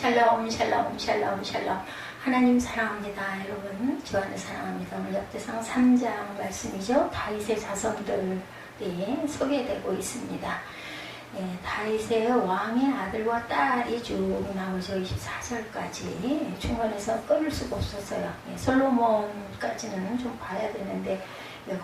샬롬 샬롬 샬롬 샬롬. 하나님 사랑합니다. 여러분 주안을 사랑합니다. 오늘 역대상 3장 말씀이죠. 다윗의 자손들이 소개되고 있습니다. 다윗의 왕의 아들과 딸이 쭉 나오죠. 24절까지 중간에서 끊을 수가 없었어요. 솔로몬까지는 좀 봐야 되는데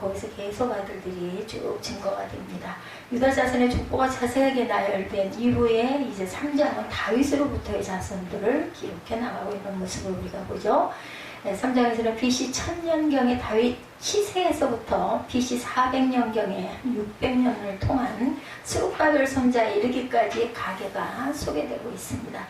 거기서 계속 아들들이 쭉 증거가 됩니다. 유다 자손의 족보가 자세하게 나열된 이후에 이제 3장은 다윗으로부터의 자손들을 기록해 나가고 있는 모습을 우리가 보죠. 3장에서는 BC 1000년경에 다윗 시세에서부터 BC 400년경에 600년을 통한 스룹바벨 손자에 이르기까지의 가계가 소개되고 있습니다.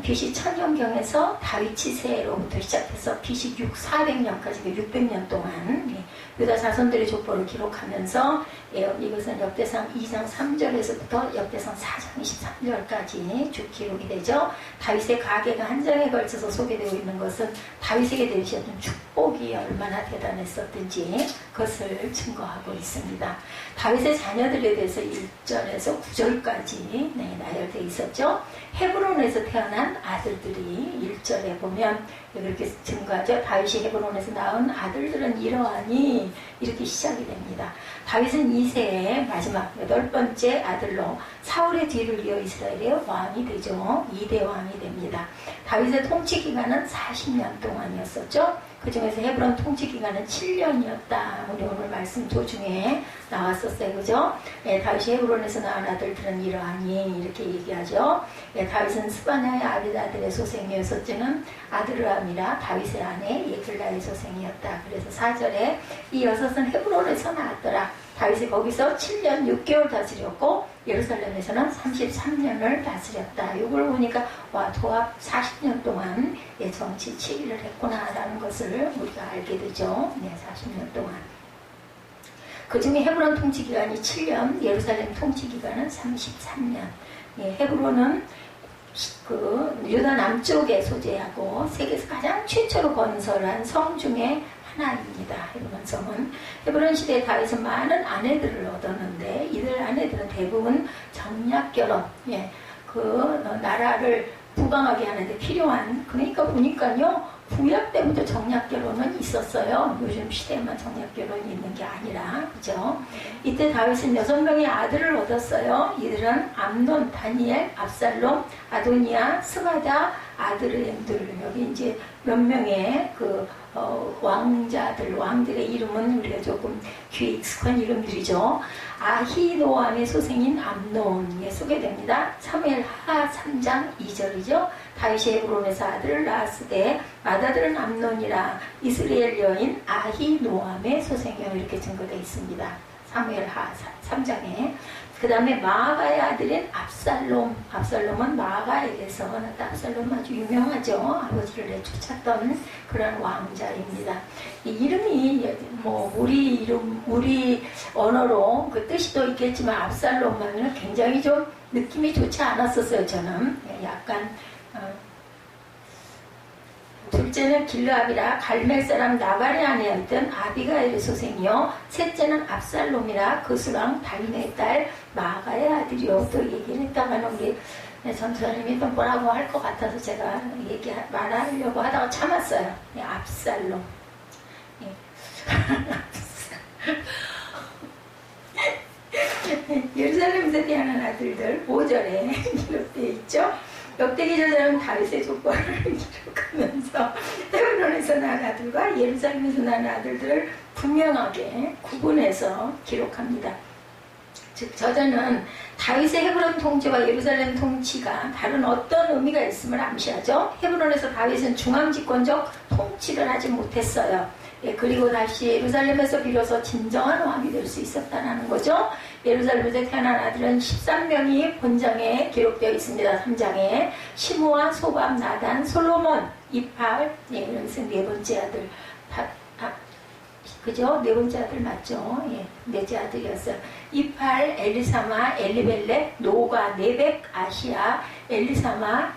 BC 1000년경에서 다윗 시세로부터 시작해서 BC 400년까지 600년 동안 유다 자손들의 족보를 기록하면서 이것은 역대상 2장 3절에서부터 역대상 4장 23절까지 쭉 기록이 되죠. 다윗의 가계가 한 장에 걸쳐서 소개되고 있는 것은 다윗에게 내리셨던 축복이 얼마나 대단했었든지 그것을 증거하고 있습니다. 다윗의 자녀들에 대해서 1절에서 9절까지 나열되어 있었죠. 헤브론에서 태어난 아들들이 1절에 보면 이렇게 증거하죠. 다윗이 헤브론에서 낳은 아들들은 이러하니 이렇게 시작이 됩니다. 다윗은 2세의 마지막 8번째 아들로 사울의 뒤를 이어 이스라엘의 왕이 되죠. 2대 왕이 됩니다. 다윗의 통치 기간은 40년 동안이었었죠. 그 중에서 헤브론 통치 기간은 7년이었다. 우리 오늘 말씀 도중에 나왔었어요. 그죠? 다윗이 헤브론에서 낳은 아들들은 이러하니 이렇게 얘기하죠. 다윗은 스바냐의 아비다들의 소생이요 셋째는 아드르암이라 다윗의 아내 예글라의 소생이었다. 그래서 4절에 이 여섯은 헤브론에서 낳았더라. 다윗이 거기서 7년 6개월 다스렸고 예루살렘에서는 33년을 다스렸다. 이걸 보니까 와 도합 40년 동안 정치 치기를 했구나라는 것을 우리가 알게 되죠. 40년 동안. 그 중에 헤브론 통치 기간이 7년, 예루살렘 통치 기간은 33년. 헤브론은 유다 남쪽에 소재하고 세계에서 가장 최초로 건설한 성 중에 하나입니다. 헤브론 성은. 헤브론 시대에 다윗은 많은 아내들을 얻었는데 이들 아내들은 대부분 정략 결혼, 나라를 부강하게 하는데 필요한, 그러니까 보니까요 구약 때부터 정략 결혼은 있었어요. 요즘 시대에만 정략 결혼이 있는 게 아니라, 그죠? 이때 다윗은 6명의 아들을 얻었어요. 이들은 암논, 다니엘, 압살롬, 아도니아, 스바다 아들들. 여기 이제 몇 명의 왕들의 이름은 우리가 조금 귀에 익숙한 이름들이죠. 아히노암의 소생인 암논에 소개됩니다. 사무엘하 3장 2절이죠. 다윗이 헤브론에서 아들을 낳았을 때 맏아들은 암논이라 이스라엘 여인 아히노암의 소생이요 이렇게 증거되어 있습니다. 사무엘하 3장에. 그 다음에 마아가의 아들인 압살롬은 마아가에게서 났다. 압살롬 아주 유명하죠. 아버지를 내쫓았던 그런 왕자입니다. 이 이름이 우리 언어로 그 뜻이 또 있겠지만 압살롬은 굉장히 좀 느낌이 좋지 않았었어요. 저는 약간 둘째는 길르압이라 갈멜 사람 나발의 아내였던 아비가일의 소생이요 셋째는 압살롬이라 그수랑 달메의 딸 마가의 아들이요. 또 얘기를 했다가는 우리 전사님이 또 뭐라고 할 것 같아서 제가 말하려고 하다가 참았어요. 압살롬. 예루살렘에서 태어난 아들들 5절에 기록되어 있죠. 역대기 저자는 다윗의 족보를 기록하면서 헤브론에서 낳은 아들과 예루살렘에서 낳은 아들들을 분명하게 구분해서 기록합니다. 즉 저자는 다윗의 헤브론 통치와 예루살렘 통치가 다른 어떤 의미가 있음을 암시하죠. 헤브론에서 다윗은 중앙집권적 통치를 하지 못했어요. 그리고 다시 예루살렘에서 비로소 진정한 왕이 될 수 있었다는 거죠. 예루살렘에서 태어난 아들은 13명이 본장에 기록되어 있습니다. 3장에 시므아, 소밤, 나단, 솔로몬, 이팔, 여기서 네 번째 아들, 그죠? 네 번째 아들 맞죠? 넷째 아들이었어요. 이팔, 엘리사마, 엘리벨렉, 노가, 네벡, 아시아, 엘리사마,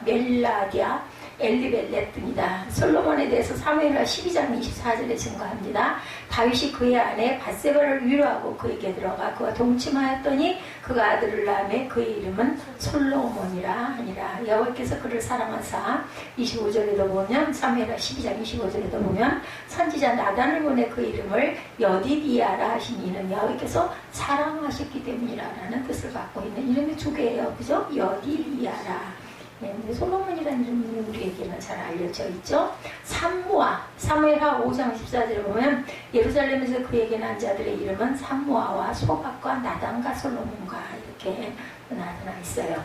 멜라디아, 엘리벨렛 등이다. 솔로몬에 대해서 사무엘하 12장 24절에 증거합니다. 다윗이 그의 아내 밧세바를 위로하고 그에게 들어가 그와 동침하였더니 그가 아들을 낳으며 그의 이름은 솔로몬이라 하니라. 여호와께서 그를 사랑하사 25절에도 보면 사무엘하 12장 25절에도 보면 선지자 나단을 보내 그 이름을 여디디아라 하신 이는 여호와께서 사랑하셨기 때문이라는 뜻을 갖고 있는 이름이 두 개예요. 그죠? 여디디아라. 네, 솔로몬이라는 이름이 우리에게는 잘 알려져 있죠. 삼무아, 사무엘하 5장 14절에 보면 예루살렘에서 그에게 난 자들의 이름은 삼무아와 소박과 나단과 솔로몬과 이렇게 나타나 있어요.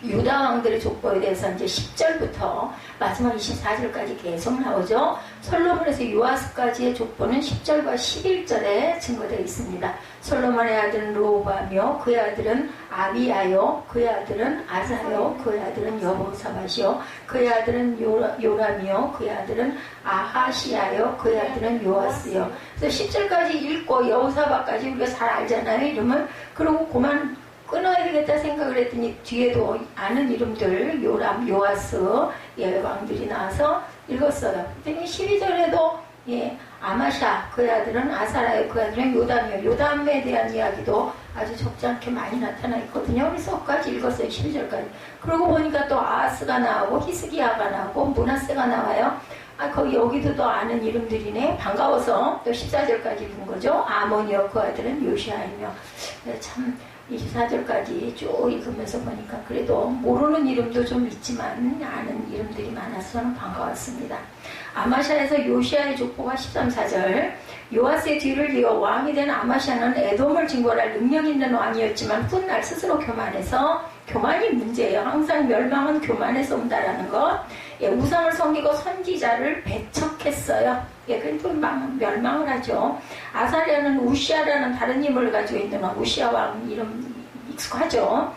유다 왕들의 족보에 대해서 이제 10절부터 마지막 24절까지 계속 나오죠. 솔로몬에서 요아스까지의 족보는 10절과 11절에 증거되어 있습니다. 솔로몬의 아들은 로호바며 그의 아들은 아비아요, 그의 아들은 아사요, 그의 아들은 여호사밧이요, 그의 아들은 요람이요, 그의 아들은 아하시아요, 그의 아들은 요아스요. 그래서 10절까지 읽고 여호사밧까지 우리가 잘 알잖아요, 이름을. 그리고 그만 끊어야 되겠다 생각을 했더니 뒤에도 아는 이름들 요람, 요아스 왕들이 나와서 읽었어요. 그랬더니 12절에도 아마샤 그의 아들은 아사라요, 그의 아들은 요담이요. 요담에 대한 이야기도 아주 적잖게 많이 나타나 있거든요. 그래서 까지 읽었어요. 12절까지. 그러고 보니까 또 아하스가 나오고 히스기야가 나오고 므낫세가 나와요. 거기 여기도 또 아는 이름들이네. 반가워서 또 14절까지 읽은 거죠. 아몬이요, 그 아들은 요시아이며. 참 24절까지 쭉 읽으면서 보니까 그래도 모르는 이름도 좀 있지만 아는 이름들이 많아서 저는 반가웠습니다. 아마샤에서 요시아의 족보가 13, 4절. 요아스의 뒤를 이어 왕이 된 아마샤는 에돔을 징벌할 능력 있는 왕이었지만 훗날 스스로 교만해서, 교만이 문제예요. 항상 멸망은 교만에서 온다라는 것. 우상을 섬기고 선지자를 배척했어요. 그래도 멸망을 하죠. 아사랴는 우시아라는 다른 힘을 가지고 있는 왕, 우시아 왕 이름 익숙하죠.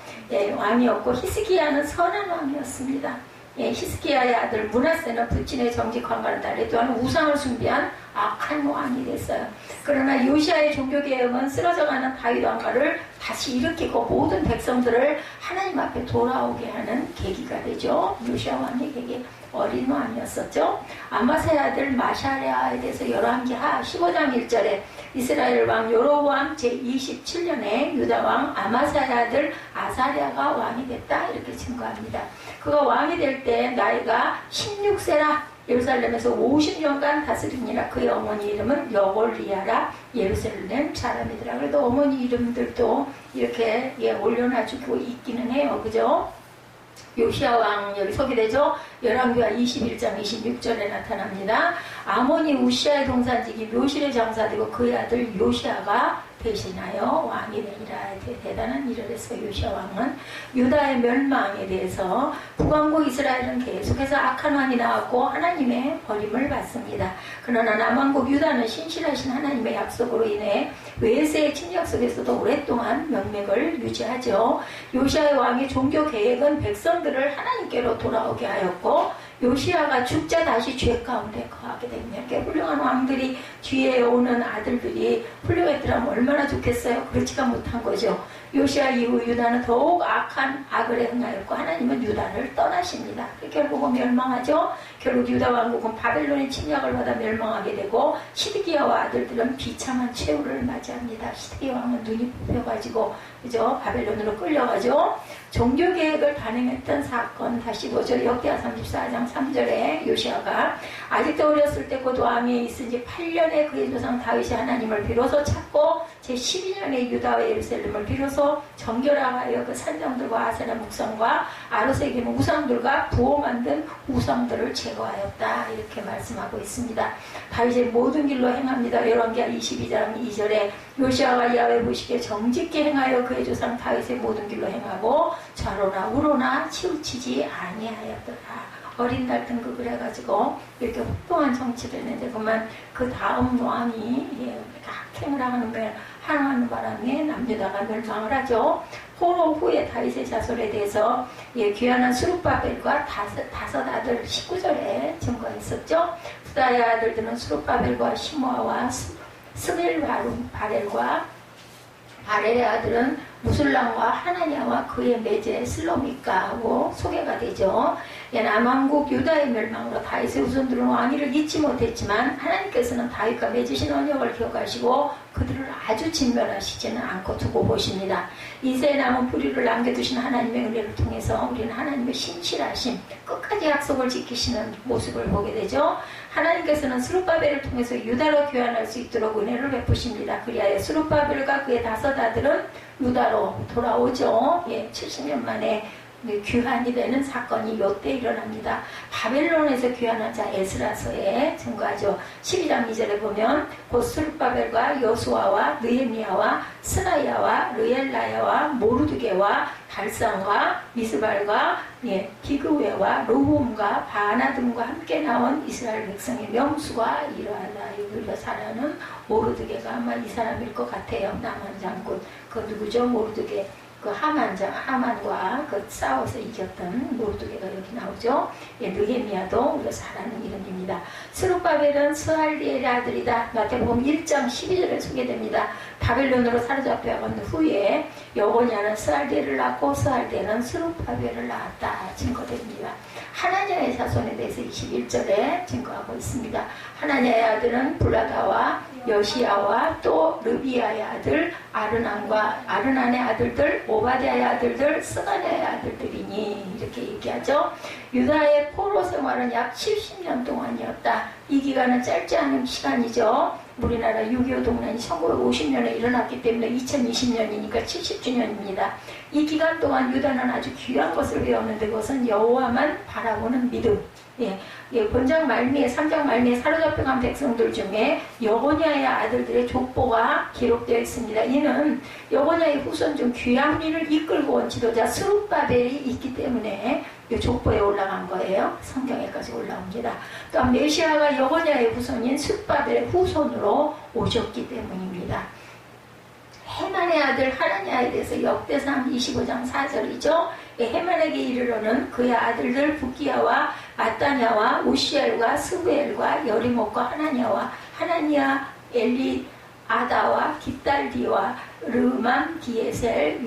왕이었고 히스기야는 선한 왕이었습니다. 히스기야의 아들 므낫세는 부친의 정직함과는 달리 또한 우상을 숭배한 악한 왕이 됐어요. 그러나 요시아의 종교개혁은 쓰러져가는 다윗 왕가를 다시 일으키고 모든 백성들을 하나님 앞에 돌아오게 하는 계기가 되죠. 요시아 왕이 되게 어린 왕이었었죠. 아마사의 아들 마샤랴에 대해서 열왕기하 15장 1절에 이스라엘 왕 여로보암 제27년에 유다 왕 아마사의 아들 아사랴가 왕이 됐다 이렇게 증거합니다. 그가 왕이 될 때 나이가 16세라 예루살렘에서 50년간 다스리니라. 그의 어머니 이름은 여골리아라 예루살렘 사람이더라. 그래도 어머니 이름들도 이렇게 올려놔주고 있기는 해요. 그죠? 요시아 왕 여기 소개되죠. 열왕기하 21장 26절에 나타납니다. 아몬이 우시아의 동산지기 묘실에 장사되고 그의 아들 요시아가 대신하여 왕이 되니라. 대단한 일을 했어요. 요시아 왕은. 유다의 멸망에 대해서 북왕국 이스라엘은 계속해서 악한 왕이 나왔고 하나님의 버림을 받습니다. 그러나 남왕국 유다는 신실하신 하나님의 약속으로 인해 외세의 침략 속에서도 오랫동안 명맥을 유지하죠. 요시아의 왕의 종교 계획은 백성들을 하나님께로 돌아오게 하였고 요시아가 죽자 다시 죄 가운데 거하게 됩니다. 이렇게 훌륭한 왕들이 뒤에 오는 아들들이 훌륭했더라면 얼마나 좋겠어요. 그렇지가 못한 거죠. 요시아 이후 유다는 더욱 악한 악을 행하였고 하나님은 유다를 떠나십니다. 결국은 멸망하죠. 결국 유다 왕국은 바벨론의 침략을 받아 멸망하게 되고 시드기야와 아들들은 비참한 최후를 맞이합니다. 시드기야 왕은 눈이 뽑혀가지고 그죠? 바벨론으로 끌려가죠. 종교개혁을 단행했던 사건 다시 보죠. 역대하 34장 3절에 요시아가 아직도 어렸을 때 곧 왕위에 있은 지 8년에 그의 조상 다윗이 하나님을 비로소 찾고 제12년에 유다와 예루살렘을 비로소 정결하여 그 산장들과 아세라 묵상과 아로세 기는 우상들과 부어 만든 우상들을 제거하였다 이렇게 말씀하고 있습니다. 다윗의 모든 길로 행합니다. 열왕기하 22장 2절에 요시아가 야훼 보시기에 정직히 행하여 그의 조상 다윗의 모든 길로 행하고 좌로나 우로나 치우치지 아니하였더라. 어린 날 등극을 해가지고 이렇게 훌륭한 정치를 했는데 그만 그 다음 왕이 악행을 하는 바람에 남유다가 멸망을 하죠. 포로 후에 다윗의 자손에 대해서 귀환한 수룹바벨과 다섯 아들 19절에 증거했었죠. 부다의 아들들은 수룹바벨과 시므아와 스벨바렐과 바렐의 아들은 무술람과 하나냐와 그의 매제 슬로미카하고 소개가 되죠. 남왕국 유다의 멸망으로 다윗의 후손들은 왕위를 잊지 못했지만 하나님께서는 다윗과 맺으신 언약을 기억하시고 그들을 아주 진멸하시지는 않고 두고 보십니다. 이새에 남은 뿌리를 남겨두신 하나님의 은혜를 통해서 우리는 하나님의 신실하심, 끝까지 약속을 지키시는 모습을 보게 되죠. 하나님께서는 스룹바벨을 통해서 유다로 귀환할 수 있도록 은혜를 베푸십니다. 그리하여 스룹바벨과 그의 5 아들은 유다로 돌아오죠. 70년 만에 귀환이 되는 사건이 요때 일어납니다. 바벨론에서 귀환한 자 에스라서에 증거하죠. 12장 2절에 보면 곧 스룹바벨과 여수아와 느헤미야와 스나야와 르엘라야와 모르드게와 달산과 미스발과 기그웨와 로홈과 바나 등과 함께 나온 이스라엘 백성의 명수가 이러하다. 우리가 잘하는 모르드게가 아마 이 사람일 것 같아요. 남한 장군. 그 누구죠? 모르드게. 그 하만과 그 싸워서 이겼던 모르드게가 여기 나오죠. 느헤미야도 우리가 잘 아는 이름입니다. 스룹바벨은 스알디엘의 아들이다. 마태복음 1장 12절에 소개됩니다. 바벨론으로 사로잡혀간 후에 여고냐는 스알디엘을 낳고 스알디엘은 스룹바벨을 낳았다. 증거됩니다. 하나냐의 자손에 대해서 21절에 증거하고 있습니다. 하나냐의 아들은 블라다와 여시야와 또 르비야의 아들 아르난과 아르난의 아들들 오바댜의 아들들 스가랴의 아들들이니 이렇게 얘기하죠. 유다의 포로 생활은 약 70년 동안이었다. 이 기간은 짧지 않은 시간이죠. 우리나라 6.25 동란이 1950년에 일어났기 때문에 2020년이니까 70주년입니다. 이 기간 동안 유다는 아주 귀한 것을 배웠는데 그것은 여호와만 바라보는 믿음. 본장 말미에 3장 말미에 사로잡혀간 백성들 중에 여고냐의 아들들의 족보가 기록되어 있습니다. 이는 여고냐의 후손 중 귀한 일을 이끌고 온 지도자 스룹바벨이 있기 때문에 이 족보에 올라간 거예요. 성경에까지 올라옵니다. 또한 메시아가 여고냐의 후손인 스룹바벨의 후손으로 오셨기 때문입니다. 헤만의 아들 하나냐에 대해서 역대상 25장 4절이죠. 헤만에게 이르러는 그의 아들들 부기야와 마따냐와 우시엘과 스부엘과 여리목과 하나냐와 하나니아 엘리아다와 깃달디와 르만 기에셀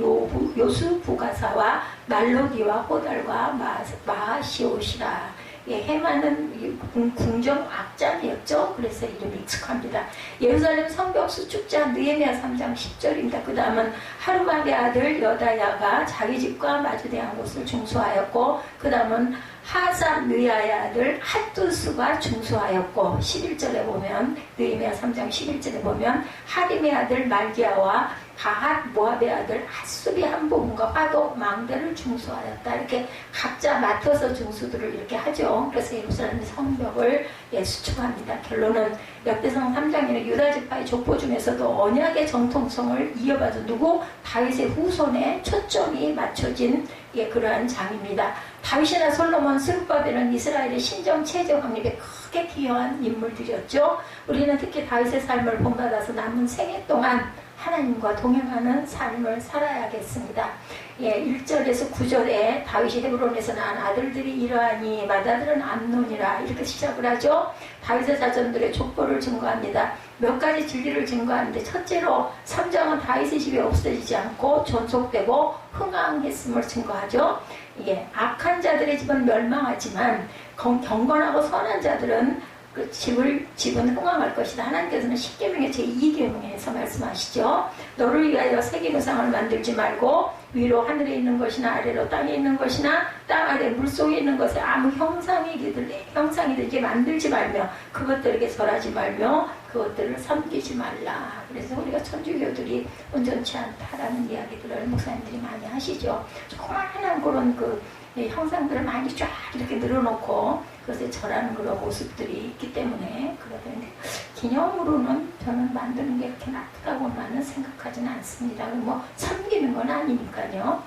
요수 부가사와 말로디와 호달과 마시오시라. 헤만은 궁정 악장이었죠. 그래서 이름이 익숙합니다. 예루살렘 성벽수 축자 느헤미야 3장 10절입니다. 그 다음은 하루막의 아들 여다야가 자기 집과 마주대한 곳을 중수하였고 그 다음은 하산느야의 아들 핫두스가 중수하였고 11절에 보면 느헤미야 3장 11절에 보면 하림의 아들 말기야와 가핫 모압의 아들 핫수비 한 부분과 파도 망대를 중수하였다. 이렇게 각자 맡아서 중수들을 이렇게 하죠. 그래서 예루살렘 성벽을 수축합니다. 결론은 역대상 3장에는 유다 지파의 족보 중에서도 언약의 정통성을 이어받은 누구? 다윗의 후손에 초점이 맞춰진 그러한 장입니다. 다윗이나 솔로몬, 스룹바벨은 이스라엘의 신정 체제 확립에 크게 기여한 인물들이었죠. 우리는 특히 다윗의 삶을 본받아서 남은 생애 동안 하나님과 동행하는 삶을 살아야겠습니다. 1절에서 9절에 다윗이 헤브론에서 낳은 아들들이 이러하니 맏아들은 암논이라 이렇게 시작을 하죠. 다윗의 자손들의 족보를 증거합니다. 몇 가지 진리를 증거하는데 첫째로 3장은 다윗의 집이 없어지지 않고 존속되고 흥황했음을 증거하죠. 악한 자들의 집은 멸망하지만 경건하고 선한 자들은 그 집은 흥황할 것이다. 하나님께서는 10계명의 제2계명에서 말씀하시죠. 너를 위하여 새긴 우상을 만들지 말고 위로 하늘에 있는 것이나 아래로 땅에 있는 것이나 땅 아래 물속에 있는 것에 아무 형상이든지 만들지 말며 그것들에게 절하지 말며 그것들을 섬기지 말라. 그래서 우리가 천주교들이 온전치 않다라는 이야기들을 목사님들이 많이 하시죠. 조그마한 그런 형상들을 많이 쫙 이렇게 늘어놓고 그것에 절하는 그런 모습들이 있기 때문에 그러는데 기념으로는 저는 만드는 게 그렇게 나쁘다고만은 생각하지는 않습니다. 섬기는 건 아니니까요.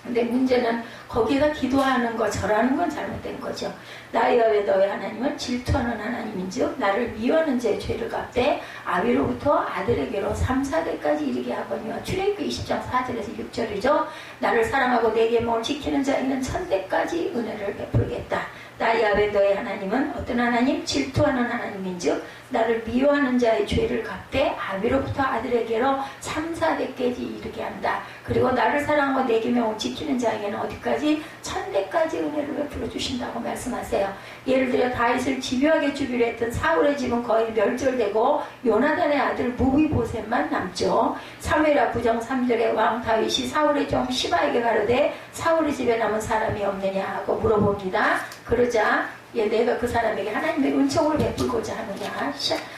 근데 문제는 거기에다 기도하는 거, 절하는 건 잘못된 거죠. 나 여호와 너의 하나님은 질투하는 하나님인즉 나를 미워하는 자의 죄를 갚되 아비로부터 아들에게로 3, 4대까지 이르게 하거니와. 출애굽기 20장 4절에서 6절이죠. 나를 사랑하고 내 계명을 지키는 자에게는 1000대까지 은혜를 베풀겠다. 나 여호와 너의 하나님은 어떤 하나님? 질투하는 하나님인즉 나를 미워하는 자의 죄를 갚되 아비로부터 아들에게로 3, 4대까지 이르게 한다. 그리고 나를 사랑하고 내 계명을 지키는 자에게는 어디까지? 천대까지 은혜를 베풀어 주신다고 말씀하세요. 예를 들어 다윗을 집요하게 죽이려 했던 사울의 집은 거의 멸절되고 요나단의 아들 무비보셋만 남죠. 사무엘하 9장 3절에 왕 다윗이 사울의 종 시바에게 가로되 사울의 집에 남은 사람이 없느냐 하고 물어봅니다. 그러자 내가 그 사람에게 하나님의 은총을 베풀고자 하느냐.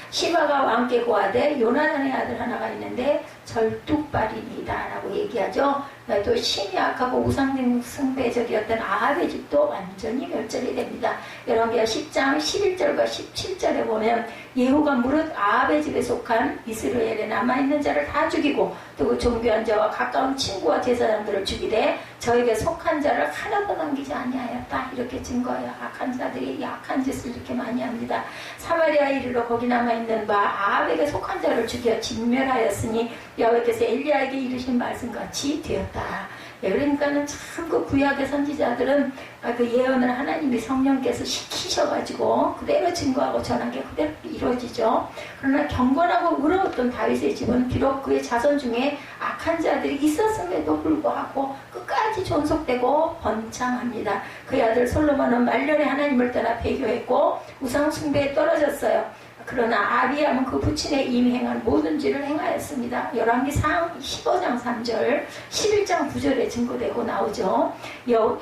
시바가 왕께 고하되 요나단의 아들 하나가 있는데 절뚝발이니다 라고 얘기하죠. 또 심히 악하고 우상숭배적이었던 아합의 집도 완전히 멸절이 됩니다. 열왕기하 10장 11절과 17절에 보면 예후가 무릇 아합의 집에 속한 이스라엘에 남아있는 자를 다 죽이고 또 그 종교한 자와 가까운 친구와 제사장들을 죽이되 저에게 속한 자를 하나도 남기지 아니하였다. 이렇게 증거해요. 악한 자들이 약한 짓을 이렇게 많이 합니다. 사마리아에 이르러 거기 남아있는 바 아합에게 속한 자를 죽여 진멸하였으니 여호와께서 엘리야에게 이르신 말씀같이 되었다. 그러니까는 참 그 구약의 선지자들은 그 예언을 하나님이 성령께서 시키셔가지고 그대로 증거하고 전한 게 그대로 이루어지죠. 그러나 경건하고 의로웠던 다윗의 집은 비록 그의 자손 중에 악한 자들이 있었음에도 불구하고 끝까지 존속되고 번창합니다. 그의 아들 솔로몬은 말년에 하나님을 떠나 배교했고 우상 숭배에 떨어졌어요. 그러나 아비암은 그 부친에 이미 행한 모든 죄를 행하였습니다. 열왕기상 15장 3절 11장 9절에 증거되고 나오죠.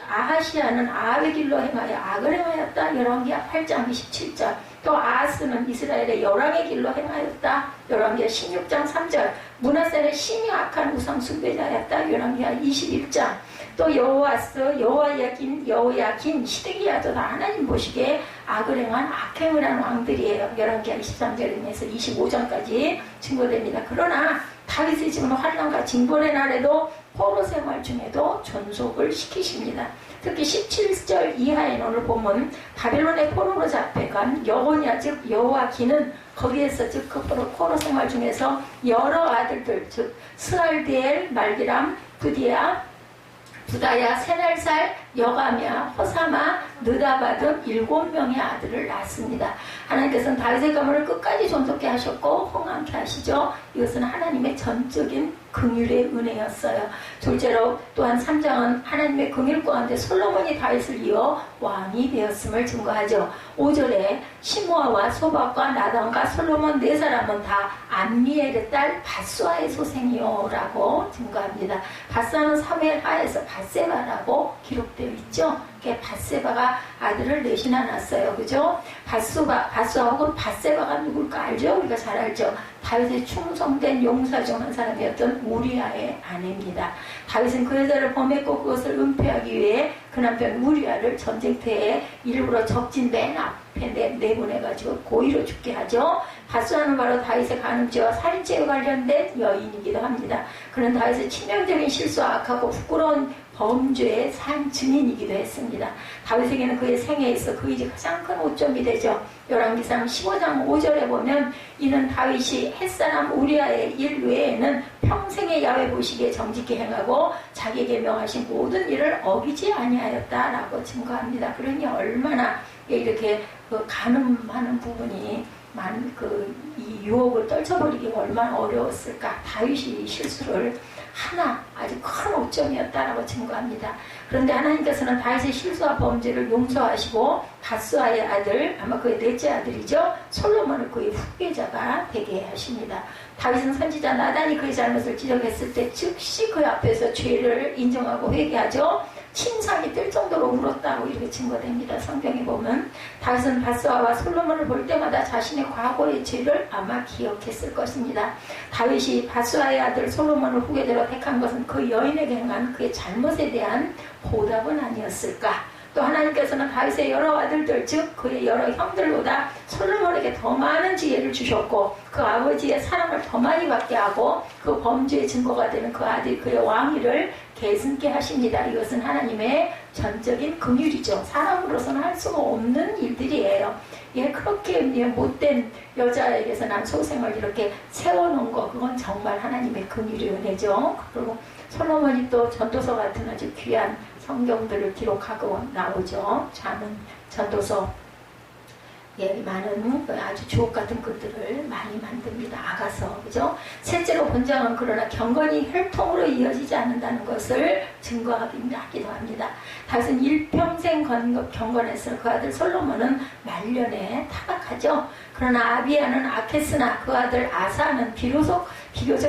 아하시아는 아합의 길로 행하여 악을 행하였다. 열왕기하 8장 27절. 또 아하스는 이스라엘의 열왕의 길로 행하였다. 열왕기하 16장 3절. 므낫세는 심히 악한 우상 숭배자였다. 열왕기하 21장. 또 여호아스, 여호야긴, 시드기야도 다 하나님 보시기에 악을 행한 악행을 한 왕들이에요. 열왕기하 23절에서 25장까지 증거됩니다. 그러나 다윗의 집은 환난과 징벌의 날에도 포로 생활 중에도 존속을 시키십니다. 특히 17절 이하에 오늘 보면 바벨론의 포로로 잡혀간 여호냐 즉 여호아기는 거기에서 즉 그 포로 생활 중에서 여러 아들들 즉 스알디엘, 말기람, 부다야, 세날살, 여가랴, 호사마, 느다바 등 7명의 아들을 낳았습니다. 하나님께서는 다윗의 가문을 끝까지 존속케 하셨고 흥왕케 하시죠. 이것은 하나님의 전적인 긍휼의 은혜였어요. 둘째로 또한 3장은 하나님의 긍휼 가운데 솔로몬이 다윗을 이어 왕이 되었음을 증거하죠. 5절에 시므아와 소박과 나단과 솔로몬 4사람은 다 암미엘의 딸 밧수아의 소생이요 라고 증거합니다. 밧수아는 사무엘 하에서 밧세바라고 기록되어 있죠. 밧세바가 아들을 넷이나 낳았어요. 그죠? 밧수아 혹은 밧세바가 누굴까 알죠? 우리가 잘 알죠. 다윗의 충성된 용사 중 한 사람이었던 우리아의 아내입니다. 다윗은 그 여자를 범했고 그것을 은폐하기 위해 그 남편 우리아를 전쟁터에 일부러 적진 맨 앞에 내보내가지고 고의로 죽게 하죠. 밧수아는 바로 다윗의 간음죄와 살인죄와 관련된 여인이기도 합니다. 그는 다윗의 치명적인 실수와 악하고 부끄러운 범죄의 산 증인이기도 했습니다. 다윗에게는 그의 생애에 있어 그 일이 가장 큰 오점이 되죠. 열왕기상 15장 5절에 보면 이는 다윗이 햇사람 우리아의 일 외에는 평생의 야훼 보시기에 정직히 행하고 자기에게 명하신 모든 일을 어기지 아니하였다라고 증거합니다. 그러니 얼마나 이렇게 간음하는 부분이 이 유혹을 떨쳐버리기가 얼마나 어려웠을까. 다윗이 실수를 하나 아주 큰 오점이었다라고 증거합니다. 그런데 하나님께서는 다윗의 실수와 범죄를 용서하시고 밧수아의 아들, 아마 그의 넷째 아들이죠, 솔로몬을 그의 후계자가 되게 하십니다. 다윗은 선지자 나단이 그의 잘못을 지적했을 때 즉시 그 앞에서 죄를 인정하고 회개하죠. 침상이 뜰 정도로 울었다고 이렇게 증거됩니다. 성경에 보면 다윗은 밧수아와 솔로몬을 볼 때마다 자신의 과거의 죄를 아마 기억했을 것입니다. 다윗이 밧수아의 아들 솔로몬을 후계자로 택한 것은 그 여인에게 행한 그의 잘못에 대한 보답은 아니었을까? 또 하나님께서는 다윗의 여러 아들들 즉 그의 여러 형들보다 솔로몬에게 더 많은 지혜를 주셨고 그 아버지의 사랑을 더 많이 받게 하고 그 범죄의 증거가 되는 그 아들 그의 왕위를 계승케 하십니다. 이것은 하나님의 전적인 긍휼이죠. 사람으로서는 할 수가 없는 일들이에요. 그렇게 못된 여자에게서 난 소생을 이렇게 세워놓은 거 그건 정말 하나님의 긍휼의 은혜죠. 그리고 솔로몬이 또 전도서 같은 아주 귀한 성경들을 기록하고 나오죠. 잠언, 전도서, 많은 아주 주옥 같은 것들을 많이 만듭니다. 아가서, 그죠? 셋째로 본장은 그러나 경건이 혈통으로 이어지지 않는다는 것을 증거하기도 합니다. 다윗은 일평생 경건했으나 그 아들 솔로몬은 말년에 타락하죠. 그러나 아비야는 아케스나 그 아들 아사는 비교적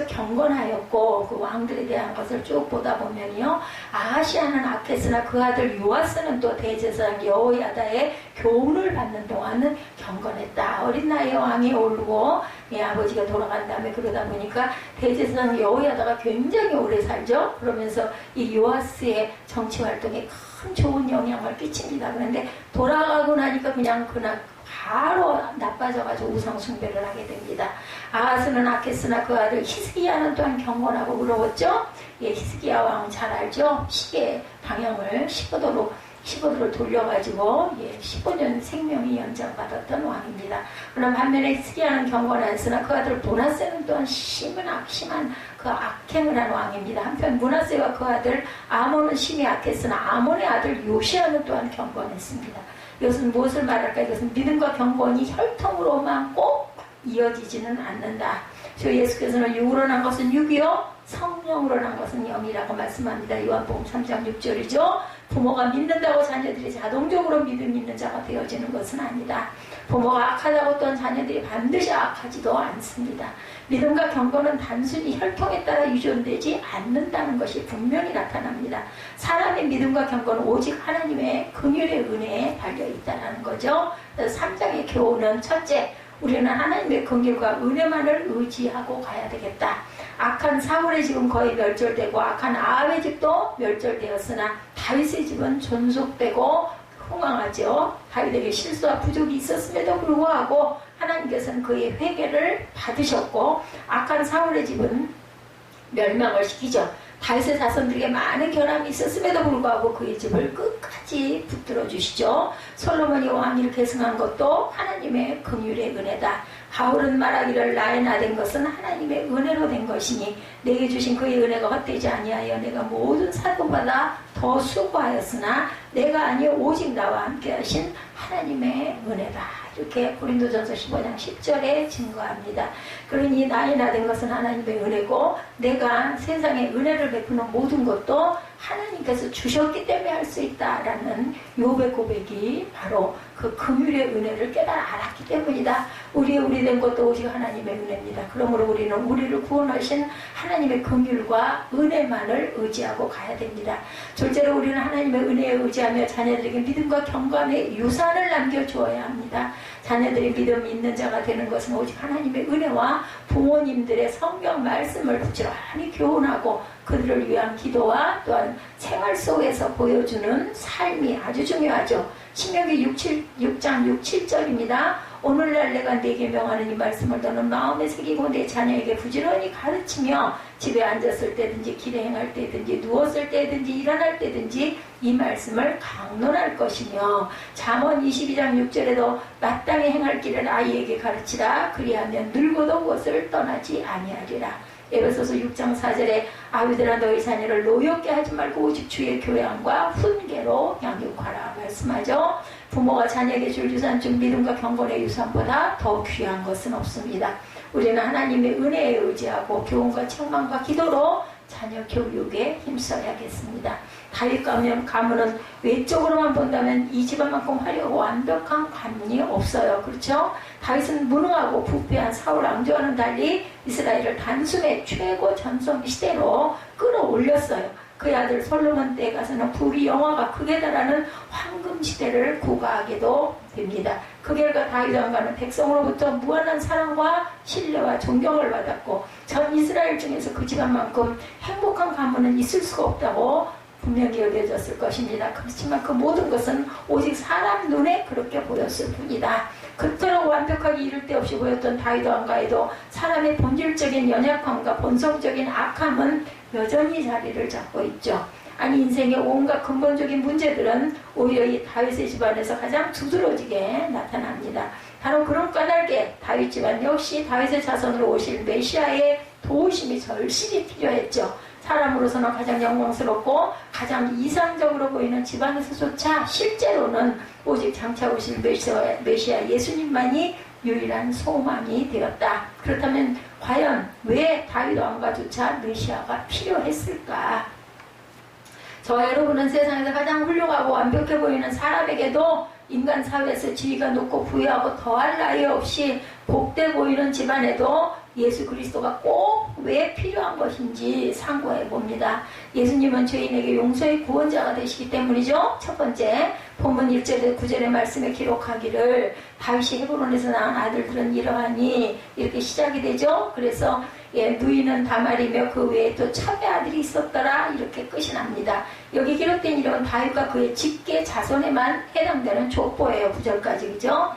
경건하였고, 그 왕들에 대한 것을 쭉 보다 보면요, 아하시아는 아케스나 그 아들 요아스는 또 대제사장 여호야다의 교훈을 받는 동안은 경건했다. 어린 나이에 왕이 오르고 아버지가 돌아간 다음에 그러다 보니까 대제사장 여호야다가 굉장히 오래 살죠. 그러면서 이 요아스의 정치 활동에 큰 좋은 영향을 끼칩니다. 그런데 돌아가고 나니까 그냥 그날 바로 나빠져가지고 우상 숭배를 하게 됩니다. 아하스는 아케스나 그 아들 히스기야는 또한 경건하고 그러웠죠. 히스기야 왕은 잘 알죠. 시계 방향을 15도를 돌려가지고 15년 생명이 연장받았던 왕입니다. 그럼 반면에 히스기야는 경건했으나 그 아들 므낫세는 또한 심한 그 악행을 한 왕입니다. 한편 므낫세와 그 아들 아몬은 심히 악했으나 아몬의 아들 요시아는 또한 경건했습니다. 이것은 무엇을 말할까? 이것은 믿음과 경건이 혈통으로만 꼭 이어지지는 않는다. 주 예수께서는 육으로 난 것은 육이요 성령으로 난 것은 영이라고 말씀합니다. 요한복음 3장 6절이죠. 부모가 믿는다고 자녀들이 자동적으로 믿음 있는 자가 되어지는 것은 아니다. 부모가 악하다고 어떤 자녀들이 반드시 악하지도 않습니다. 믿음과 경건은 단순히 혈통에 따라 유전되지 않는다는 것이 분명히 나타납니다. 사람의 믿음과 경건은 오직 하나님의 긍휼의 은혜에 달려있다는 거죠. 3장의 교훈은 첫째, 우리는 하나님의 긍휼과 은혜만을 의지하고 가야 되겠다. 악한 사울의 집은 거의 멸절되고 악한 아합의 집도 멸절되었으나 다윗의 집은 존속되고 흥왕하죠. 다윗에게 실수와 부족이 있었음에도 불구하고 하나님께서는 그의 회개를 받으셨고 악한 사울의 집은 멸망을 시키죠. 다윗의 자손들에게 많은 결함이 있었음에도 불구하고 그의 집을 끝까지 붙들어 주시죠. 솔로몬이 왕위를 계승한 것도 하나님의 긍휼의 은혜다. 바울은 말하기를 나의 나 된 것은 하나님의 은혜로 된 것이니 내게 주신 그의 은혜가 헛되지 아니하여 내가 모든 사도보다 더 수고하였으나 내가 아니요 오직 나와 함께 하신 하나님의 은혜다. 이렇게 고린도전서 15장 10절에 증거합니다. 그러니 나의 나 된 것은 하나님의 은혜고 내가 세상에 은혜를 베푸는 모든 것도 하나님께서 주셨기 때문에 할 수 있다라는 욥의 고백이 바로 그 긍휼의 은혜를 깨달아 알았기 때문이다. 우리 된 것도 오직 하나님의 은혜입니다. 그러므로 우리는 우리를 구원하신 하나님의 긍휼과 은혜만을 의지하고 가야 됩니다. 둘째로 우리는 하나님의 은혜에 의지하며 자녀들에게 믿음과 경건의 유산을 남겨주어야 합니다. 자녀들이 믿음 있는 자가 되는 것은 오직 하나님의 은혜와 부모님들의 성경 말씀을 부지런히 교훈하고 그들을 위한 기도와 또한 생활 속에서 보여주는 삶이 아주 중요하죠. 신명기 6장 6, 7절입니다. 오늘날 내가 네게 명하는 이 말씀을 너는 마음에 새기고 내 자녀에게 부지런히 가르치며 집에 앉았을 때든지 길에 행할 때든지 누웠을 때든지 일어날 때든지 이 말씀을 강론할 것이며 잠언 22장 6절에도 마땅히 행할 길을 아이에게 가르치라. 그리하면 늙어도 그것을 떠나지 아니하리라. 에베소서 6장 4절에 아비들아 너희 자녀를 노엽게 하지 말고 오직 주의 교양과 훈계로 양육하라 말씀하죠. 부모가 자녀에게 줄 유산 중 믿음과 경건의 유산보다 더 귀한 것은 없습니다. 우리는 하나님의 은혜에 의지하고 교훈과 책망과 기도로 자녀 교육에 힘써야겠습니다. 다윗 가문은 외적으로만 본다면 이 집안만큼 화려하고 완벽한 가문이 없어요. 그렇죠? 다윗은 무능하고 부패한 사울 왕조와는 달리 이스라엘을 단숨에 최고 전성 시대로 끌어올렸어요. 그의 아들 솔로몬 때에 가서는 부귀 영화가 크게 달하는 황금 시대를 구가하게도 됩니다. 그 결과 다윗 왕가는 백성으로부터 무한한 사랑과 신뢰와 존경을 받았고 전 이스라엘 중에서 그 집안만큼 행복한 가문은 있을 수가 없다고 분명히 여겨졌을 것입니다. 그렇지만 그 모든 것은 오직 사람 눈에 그렇게 보였을 뿐이다. 그토록 완벽하게 이를 데 없이 보였던 다윗 왕가에도 사람의 본질적인 연약함과 본성적인 악함은 여전히 자리를 잡고 있죠. 아니 인생의 온갖 근본적인 문제들은 오히려 이 다윗의 집안에서 가장 두드러지게 나타납니다. 바로 그런 까닭에 다윗 집안 역시 다윗의 자손으로 오실 메시아의 도우심이 절실히 필요했죠. 사람으로서는 가장 영광스럽고 가장 이상적으로 보이는 집안에서조차 실제로는 오직 장차 오실 메시아 예수님만이 유일한 소망이 되었다. 그렇다면 과연 왜 다윗 왕가조차 메시아가 필요했을까? 저와 여러분은 세상에서 가장 훌륭하고 완벽해 보이는 사람에게도 인간 사회에서 지위가 높고 부유하고 더할 나위 없이 복돼 보이는 집안에도 예수 그리스도가 꼭 왜 필요한 것인지 상고해 봅니다. 예수님은 죄인에게 용서의 구원자가 되시기 때문이죠. 첫 번째, 본문 1절에 9절의 말씀에 기록하기를 다윗이 헤브론에서 낳은 아들들은 이러하니 이렇게 시작이 되죠. 그래서 누이는 다말이며 그 외에 또 첩의 아들이 있었더라 이렇게 끝이 납니다. 여기 기록된 이름은 다윗과 그의 직계 자손에만 해당되는 족보예요. 9절까지 그죠?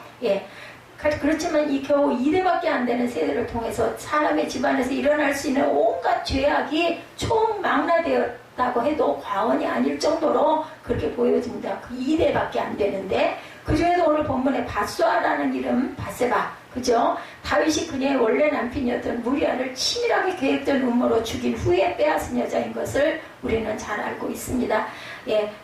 그렇지만 이 겨우 2대밖에 안 되는 세대를 통해서 사람의 집안에서 일어날 수 있는 온갖 죄악이 총망라되었다고 해도 과언이 아닐 정도로 그렇게 보여집니다. 그 2대밖에 안 되는데 그 중에도 오늘 본문에 밧수아라는 이름 밧세바 그죠? 다윗이 그녀의 원래 남편이었던 무리아를 치밀하게 계획된 음모로 죽인 후에 빼앗은 여자인 것을 우리는 잘 알고 있습니다.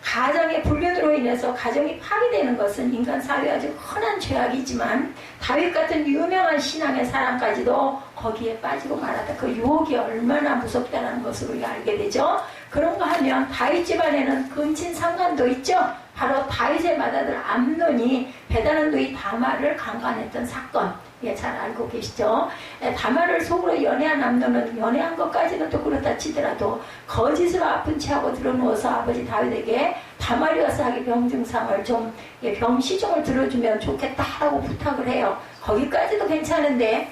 가정의 불륜으로 인해서 가정이 파괴되는 것은 인간 사회에 아주 흔한 죄악이지만 다윗 같은 유명한 신앙의 사람까지도 거기에 빠지고 말았다. 그 유혹이 얼마나 무섭다는 것을 우리가 알게 되죠. 그런가 하면 다윗 집안에는 근친 상관도 있죠. 바로 다윗의 맏아들 암논이 배다른 누이 다말을 강간했던 사건. 잘 알고 계시죠? 다말을 속으로 연애한 암논은 연애한 것까지는 또 그렇다 치더라도 거짓으로 아픈 채하고 들어누워서 아버지 다윗에게 다말이 와서 하기 병증상을 좀 병시종을 들어주면 좋겠다라고 부탁을 해요. 거기까지도 괜찮은데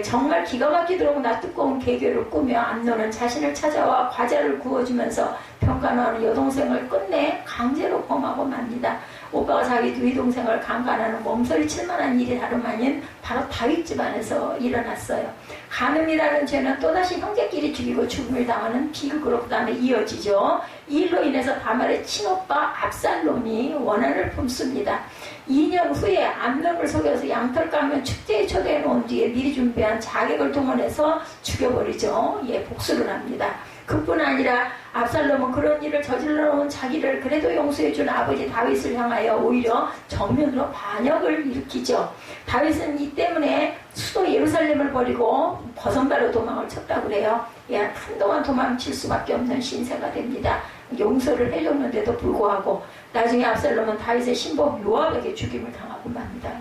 정말 기가 막히도록 낯뜨거운 계교를 꾸며 암논은 자신을 찾아와 과자를 구워주면서 평간하는 여동생을 끝내 강제로 범하고 맙니다. 오빠가 자기 누이 동생을 강간하는 몸서리 칠만한 일이 다름 아닌 바로 다윗 집안에서 일어났어요. 간음이라는 죄는 또다시 형제끼리 죽이고 죽음을 당하는 비극으로 그 다음에 이어지죠. 이 일로 인해서 다말의 친오빠 압살롬이 원한을 품습니다. 2년 후에 암놈을 속여서 양털 까면 축제에 초대해 놓은 뒤에 미리 준비한 자객을 동원해서 죽여버리죠. 복수를 합니다. 그뿐 아니라 압살롬은 그런 일을 저질러 놓은 자기를 그래도 용서해준 아버지 다윗을 향하여 오히려 정면으로 반역을 일으키죠. 다윗은 이 때문에 수도 예루살렘을 버리고 버선발로 도망을 쳤다고 그래요. 한동안 도망칠 수밖에 없는 신세가 됩니다. 용서를 해줬는데도 불구하고 나중에 압살롬은 다윗의 신복 요압에게 죽임을 당하고 맙니다.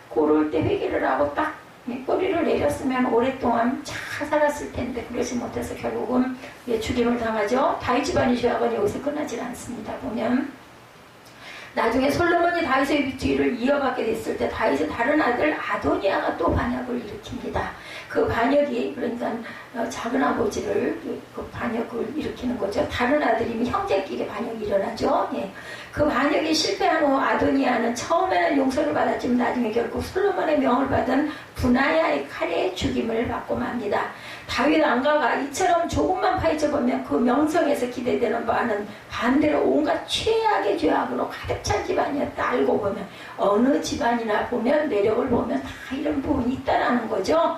고를 때 회개를 하고 딱 꼬리를 내렸으면 오랫동안 잘 살았을 텐데 그러지 못해서 결국은 죽임을 당하죠. 다윗 집안의 죄악은 여기서 끝나질 않습니다. 보면 나중에 솔로몬이 다윗의 뒤를 이어받게 됐을 때 다윗의 다른 아들 아도니아가 또 반역을 일으킵니다. 그 반역이 그러니까 작은 아버지를 그 반역을 일으키는 거죠. 다른 아들이면 형제끼리 반역이 일어나죠. 그 반역이 실패한 후 아도니아는 처음에는 용서를 받았지만 나중에 결국 솔로몬의 명을 받은 분하야의 칼에 죽임을 받고 맙니다. 다윗 왕가가 이처럼 조금만 파헤쳐보면 그 명성에서 기대되는 바는 반대로 온갖 최악의 죄악으로 가득 찬 집안이었다. 알고 보면 어느 집안이나 보면 내력을 보면 다 이런 부분이 있다라는 거죠.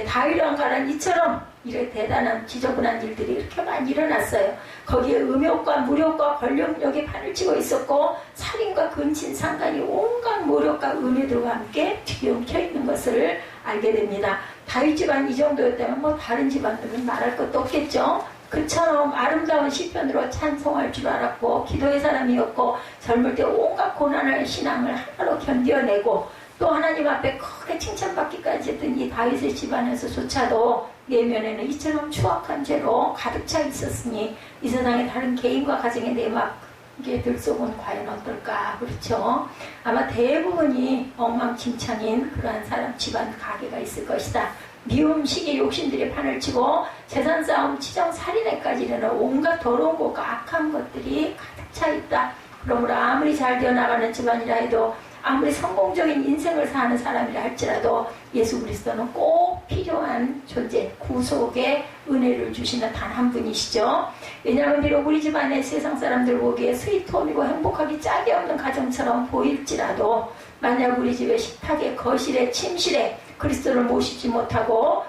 다윗 왕가는 이처럼 이렇게 대단한 지저분한 일들이 이렇게 많이 일어났어요. 거기에 음욕과 무력과 권력력이 판을 치고 있었고 살인과 근친 상간이 온갖 모력과 은혜들과 함께 뒤엉켜 있는 것을 알게 됩니다. 다윗 집안 이 정도였다면 다른 집안들은 말할 것도 없겠죠. 그처럼 아름다운 시편으로 찬송할 줄 알았고 기도의 사람이었고 젊을 때 온갖 고난을 신앙을 하나로 견뎌내고 또 하나님 앞에 크게 칭찬받기까지 했던 이 다윗의 집안에서조차도 내면에는 이처럼 추악한 죄로 가득 차 있었으니 이 세상의 다른 개인과 가정의 내막에 들속은 과연 어떨까. 그렇죠. 아마 대부분이 엉망진창인 그러한 사람 집안 가게가 있을 것이다. 미움, 시기, 욕심들이 판을 치고 재산 싸움, 치정, 살인에까지 이르는 온갖 더러운 것과 악한 것들이 가득 차 있다. 그러므로 아무리 잘 되어나가는 집안이라 해도 아무리 성공적인 인생을 사는 사람이라 할지라도 예수 그리스도는 꼭 필요한 존재, 구속의 은혜를 주시는 단 한 분이시죠. 왜냐하면 비록 우리 집안의 세상 사람들 보기에 스위트홈이고 행복하기 짝이 없는 가정처럼 보일지라도 만약 우리 집의 식탁에, 거실에, 침실에 그리스도를 모시지 못하고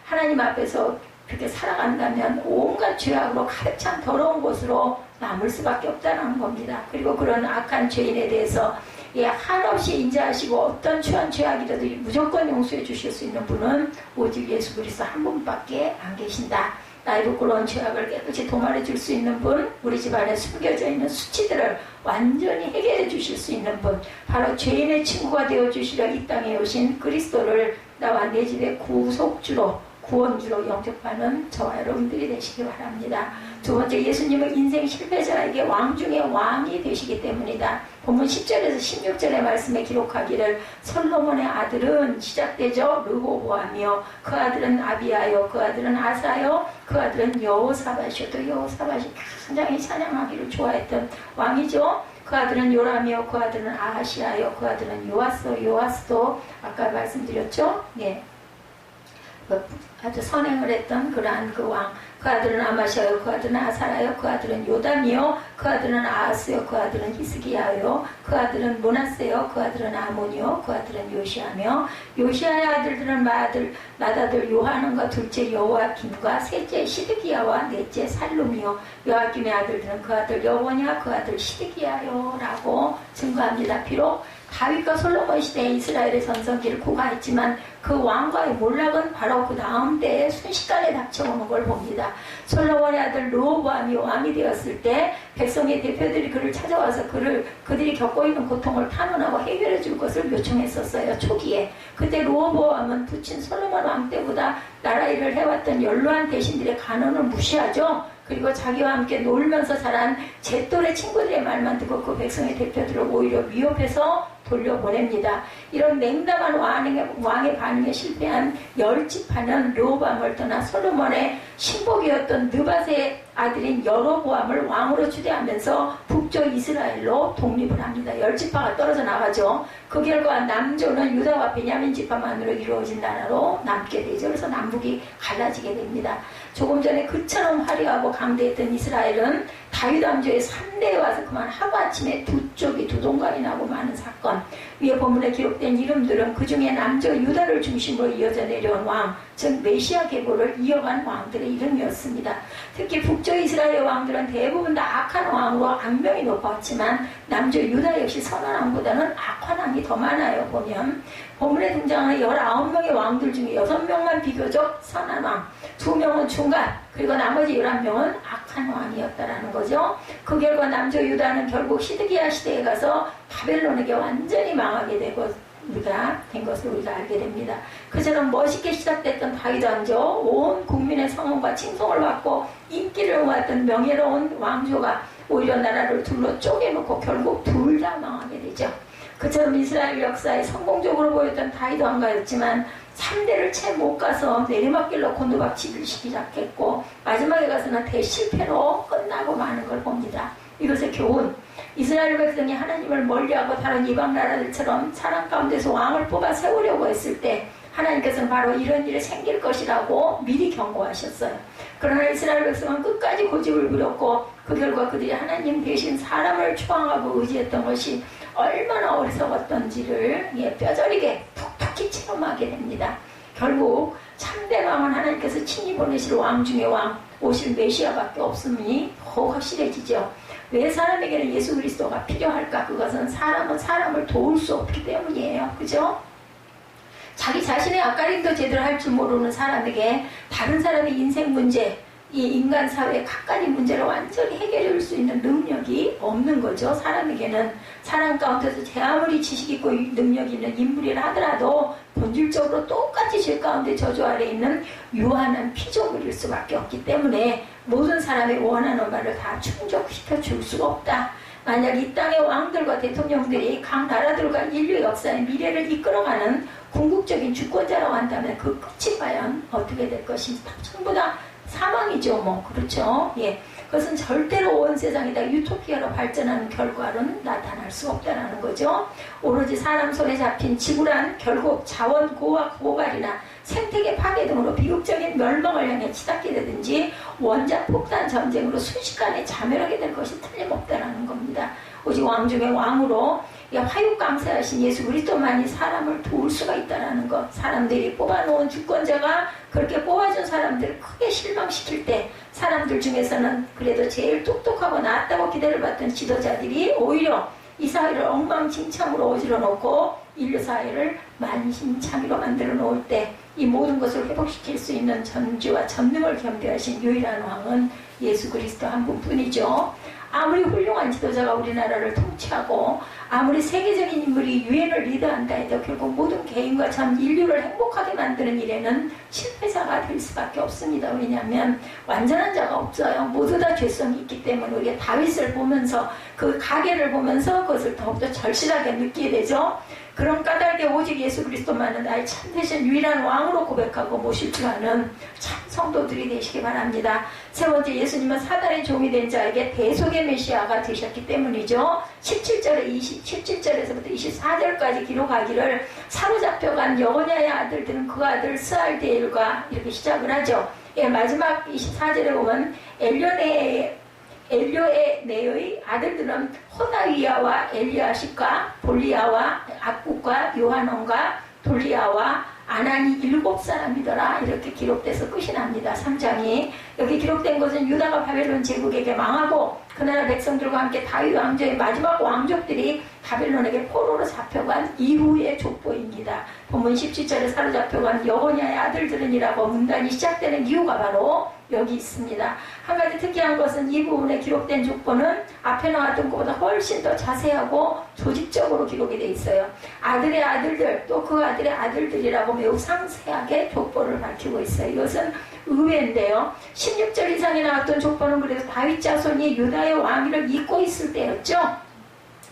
하나님 앞에서 그렇게 살아간다면 온갖 죄악으로 가득 찬 더러운 곳으로 남을 수밖에 없다는 겁니다. 그리고 그런 악한 죄인에 대해서 한없이 인자하시고 어떤 추한 죄악이라도 무조건 용서해 주실 수 있는 분은 오직 예수 그리스도 한 분밖에 안 계신다. 나의 부끄러운 죄악을 깨끗이 도말해 줄 수 있는 분, 우리 집안에 숨겨져 있는 수치들을 완전히 해결해 주실 수 있는 분, 바로 죄인의 친구가 되어 주시려 이 땅에 오신 그리스도를 나와 내 집의 구속주로, 구원주로 영접하는 저와 여러분들이 되시기 바랍니다. 두 번째, 예수님은 인생 실패자에게 왕 중에 왕이 되시기 때문이다. 본문 10절에서 16절의 말씀에 기록하기를 솔로몬의 아들은 시작되죠. 르호보암이요, 그 아들은 아비야요, 그 아들은 아사요, 그 아들은 여호사밧이요. 또 여호사밧이 굉장히 찬양하기를 좋아했던 왕이죠. 그 아들은 요람이요, 그 아들은 아하시야요, 그 아들은 요아스도 아까 말씀드렸죠. 네. 아주 선행을 했던 그러한 그 왕, 그 아들은 아마시아요, 그 아들은 아사라요, 그 아들은 요담이요, 그 아들은 아하스요, 그 아들은 히스기야요, 그 아들은 모나세요, 그 아들은 아몬이요, 그 아들은 요시아며, 요시아의 아들들은 맏아들 요하난과 둘째 여호아김과 셋째 시드기야와 넷째 살룸이요, 여호아김의 아들들은 그 아들 여호냐, 그 아들 시드기야요 라고 증거합니다. 비록 다윗과 솔로몬 시대에 이스라엘의 전성기를 구가했지만 그 왕과의 몰락은 바로 그 다음 때에 순식간에 닥쳐오는 걸 봅니다. 솔로몬의 아들 르호보암이 왕이 되었을 때 백성의 대표들이 그를 찾아와서 그들이 겪고 있는 고통을 탄원하고 해결해 줄 것을 요청했었어요. 초기에. 그때 르호보암은 부친 솔로몬 왕 때보다 나라 일을 해왔던 연로한 대신들의 간언을 무시하죠. 그리고 자기와 함께 놀면서 자란 잿돌의 친구들의 말만 듣고 그 백성의 대표들을 오히려 위협해서 돌려보냅니다. 이런 냉담한 왕의 반응에 실패한 열지파는 르호보암을 떠나 솔로몬의 신복이었던 느밧의 아들인 여로보암을 왕으로 추대하면서 북쪽 이스라엘로 독립을 합니다. 열지파가 떨어져 나가죠. 그 결과 남조는 유다와 베냐민 지파만으로 이루어진 나라로 남게 되죠. 그래서 남북이 갈라지게 됩니다. 조금 전에 그처럼 화려하고 강대했던 이스라엘은 다윗 왕조의 3대에 와서 그만 하루아침에 두 쪽이 두 동강이 나고 많은 사건, 위에 본문에 기록된 이름들은 그 중에 남조 유다를 중심으로 이어져 내려온 왕, 즉 메시아 계보를 이어간 왕들의 이름이었습니다. 특히 북쪽 이스라엘 왕들은 대부분 다 악한 왕으로 악명이 높았지만 남조 유다 역시 선한 왕보다는 악한 왕이 더 많아요. 보면 본문에 등장하는 19명의 왕들 중에 6명만 비교적 선한 왕, 2명은 중간, 그리고 나머지 11명은 악한 왕이었다라는 거죠. 그 결과 남조 유다는 결국 시드기야 시대에 가서 바벨론에게 완전히 망하게 되고 된 것을 우리가 알게 됩니다. 그처럼 멋있게 시작됐던 다윗 왕조, 온 국민의 성원과 칭송을 받고 인기를 모았던 명예로운 왕조가 오히려 나라를 둘러 쪼개놓고 결국 둘 다 망하게 되죠. 그처럼 이스라엘 역사에 성공적으로 보였던 다윗 왕가였지만 3대를 채 못 가서 내리막길 놓고 누박치기를 시작했고 마지막에 가서는 대실패로 끝나고 마는 걸 봅니다. 이것의 교훈, 이스라엘 백성이 하나님을 멀리하고 다른 이방 나라들처럼 사람 가운데서 왕을 뽑아 세우려고 했을 때 하나님께서는 바로 이런 일이 생길 것이라고 미리 경고하셨어요. 그러나 이스라엘 백성은 끝까지 고집을 부렸고 그 결과 그들이 하나님 대신 사람을 추앙하고 의지했던 것이 얼마나 어리석었던지를 뼈저리게 톡톡히 체험하게 됩니다. 결국 참된 왕은 하나님께서 친히 보내실 왕 중의 왕, 오실 메시아밖에 없음이 더욱 확실해지죠. 왜 사람에게는 예수 그리스도가 필요할까? 그것은 사람은 사람을 도울 수 없기 때문이에요. 그죠? 자기 자신의 앞가림도 제대로 할 줄 모르는 사람에게 다른 사람의 인생 문제, 이 인간 사회의 각가지 문제를 완전히 해결해 줄 수 있는 능력이 없는 거죠. 사람에게는 사람 가운데서 제 아무리 지식 있고 능력 있는 인물이라 하더라도 본질적으로 똑같이 죄 가운데 저주 아래 있는 유한한 피조물일 수밖에 없기 때문에 모든 사람의 원하는 바를 다 충족시켜 줄 수가 없다. 만약 이 땅의 왕들과 대통령들이 각 나라들과 인류 역사의 미래를 이끌어가는 궁극적인 주권자라고 한다면 그 끝이 과연 어떻게 될 것인지 전부 다 사망이죠. 그렇죠. 예. 그것은 절대로 온 세상이다 유토피아로 발전하는 결과는 나타날 수 없다는 거죠. 오로지 사람 손에 잡힌 지구란 결국 자원 고학 고갈이나 생태계 파괴 등으로 비극적인 멸망을 향해 치닫게 되든지 원자 폭탄 전쟁으로 순식간에 자멸하게 될 것이 틀림없다는 겁니다. 오직 왕 중의 왕으로 화육강세하신 예수 그리스도만이 사람을 도울 수가 있다는 것. 사람들이 뽑아놓은 주권자가 그렇게 뽑아준 사람들을 크게 실망시킬 때 사람들 중에서는 그래도 제일 똑똑하고 낫다고 기대를 받던 지도자들이 오히려 이 사회를 엉망진창으로 어지러 놓고 인류 사회를 만신창이로 만들어 놓을 때 이 모든 것을 회복시킬 수 있는 전지와 전능을 겸비하신 유일한 왕은 예수 그리스도 한 분뿐이죠. 아무리 훌륭한 지도자가 우리나라를 통치하고 아무리 세계적인 인물이 유엔을 리드한다 해도 결국 모든 개인과 전 인류를 행복하게 만드는 일에는 실패자가 될 수밖에 없습니다. 왜냐하면 완전한 자가 없어요. 모두 다 죄성이 있기 때문에 우리가 다윗을 보면서 그 가계를 보면서 그것을 더욱더 절실하게 느끼게 되죠. 그런 까닭에 오직 예수 그리스도만은 나의 참되신 유일한 왕으로 고백하고 모실 줄 아는 참 성도들이 되시기 바랍니다. 세 번째, 예수님은 사단의 종이 된 자에게 대속의 메시아가 되셨기 때문이죠. 17절에서부터 24절까지 기록하기를 사로잡혀간 여호냐의 아들들은 그 아들 스알디엘과 이렇게 시작을 하죠. 예, 마지막 24절에 보면 엘료에네의 아들들은 호다위야와 엘리아십과 볼리아와 악국과 요한원과 돌리아와 아난이 7사람이더라. 이렇게 기록돼서 끝이 납니다. 3장이. 여기 기록된 것은 유다가 바벨론 제국에게 망하고 그 나라 백성들과 함께 다윗 왕조의 마지막 왕족들이 바벨론에게 포로로 잡혀간 이후의 족보입니다. 본문 17절에 사로잡혀간 여호냐의 아들들은이라고 문단이 시작되는 이유가 바로 여기 있습니다. 한 가지 특이한 것은 이 부분에 기록된 족보는 앞에 나왔던 것보다 훨씬 더 자세하고 조직적으로 기록이 되어 있어요. 아들의 아들들 또 그 아들의 아들들이라고 매우 상세하게 족보를 밝히고 있어요. 이것은 의외인데요. 16절 이상에 나왔던 족보는 그래서 다윗 자손이 유다의 왕위를 잇고 있을 때였죠.